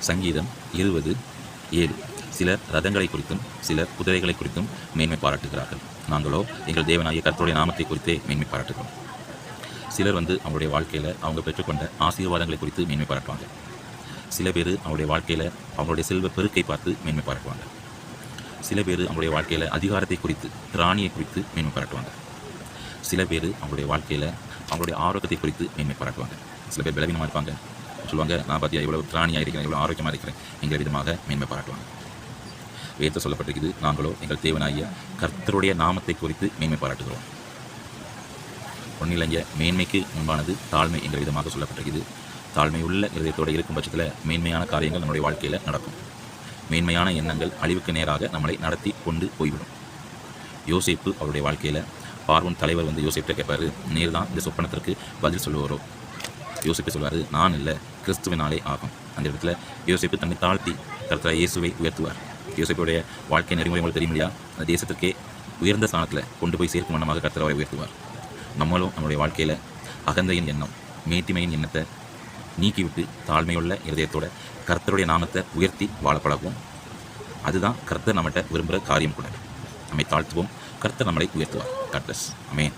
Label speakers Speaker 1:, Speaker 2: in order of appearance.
Speaker 1: சங்கீதம் 20:7. சிலர் ரதங்களை குறித்தும் சிலர் குதிரைகளை குறித்தும் மேன்மை பாராட்டுகிறார்கள். நாங்களோ எங்கள் தேவனாகிய கர்த்தருடைய நாமத்தை குறித்தே மேன்மை பாராட்டுகிறோம். சிலர் அவங்களுடைய வாழ்க்கையில் அவங்க பெற்றுக்கொண்ட ஆசீர்வாதங்களை குறித்து மேன்மை பாராட்டுவாங்க. சில பேர் அவங்களுடைய வாழ்க்கையில் அவங்களுடைய செல்வ பெருக்கை பார்த்து மேன்மை பாராட்டுவாங்க. சில பேர் அவங்களுடைய வாழ்க்கையில் அதிகாரத்தை குறித்து ராணியை குறித்து மேன்மை பாராட்டுவாங்க. சில பேர் அவங்களுடைய வாழ்க்கையில் அவங்களுடைய ஆரோக்கியத்தை குறித்து மேன்மை பாராட்டுவாங்க. சில பேர் பலவீனமாக இருப்பாங்க, சொல்லுவாங்க, நான் பார்த்தியா இவ்வளோ திராணியாக இருக்கிறேன், இவ்வளோ ஆரோக்கியமாக இருக்கிறேன் என்கிற விதமாக மேன்மை பாராட்டுவாங்க. வேதத்தில் சொல்லப்பட்டிருக்குது, நாங்களோ எங்கள் தேவனாகிய கர்த்தருடைய நாமத்தை குறித்து மேன்மை பாராட்டுகிறோம். ஒன்றிலங்க மேன்மைக்கு முன்பானது தாழ்மை என்கிற விதமாக சொல்லப்பட்டிருக்குது. தாழ்மை உள்ள இதயத்தோடு இருக்கும் பட்சத்தில் மேன்மையான காரியங்கள் நம்முடைய வாழ்க்கையில் நடக்கும். மேன்மையான எண்ணங்கள் அழிவுக்கு நேராக நம்மளை நடத்தி கொண்டு போய்விடும். யோசேப்பு அவருடைய வாழ்க்கையில் பார்வோன் தலைவர் யோசேப்கிட்ட கேட்பார், நீர் தான் இந்த சொப்பனத்திற்கு பதில் சொல்லுவாரோ? யோசேப்பு சொல்வார், நான் இல்லை, கிறிஸ்துவினாலே ஆகும். அந்த இடத்துல யோசேப்பு தன்னை தாழ்த்தி கர்த்தர் இயேசுவை உயர்த்துவார். யோசேப்புடைய வாழ்க்கை நெறிமுறை உங்களுக்கு தெரியும் இல்லையா? அந்த தேசத்திற்கே உயர்ந்த ஸ்தானத்தில் கொண்டு போய் சேர்க்கும் வண்ணமாக கர்த்தர் அவரை உயர்த்துவார். நம்மளும் நம்முடைய வாழ்க்கையில் அகந்தையின் எண்ணம், மேட்டிமையின் எண்ணத்தை நீக்கிவிட்டு தாழ்மையுள்ள இருதயத்தோட கர்த்தருடைய நாமத்தை உயர்த்தி வாழ பழகுவோம். அதுதான் கர்த்தர் நம்மகிட்ட விரும்புகிற காரியம் கூட. நம்மை தாழ்த்துவோம், கர்த்தர் நம்மளை உயர்த்துவார். God bless. ஆமென்.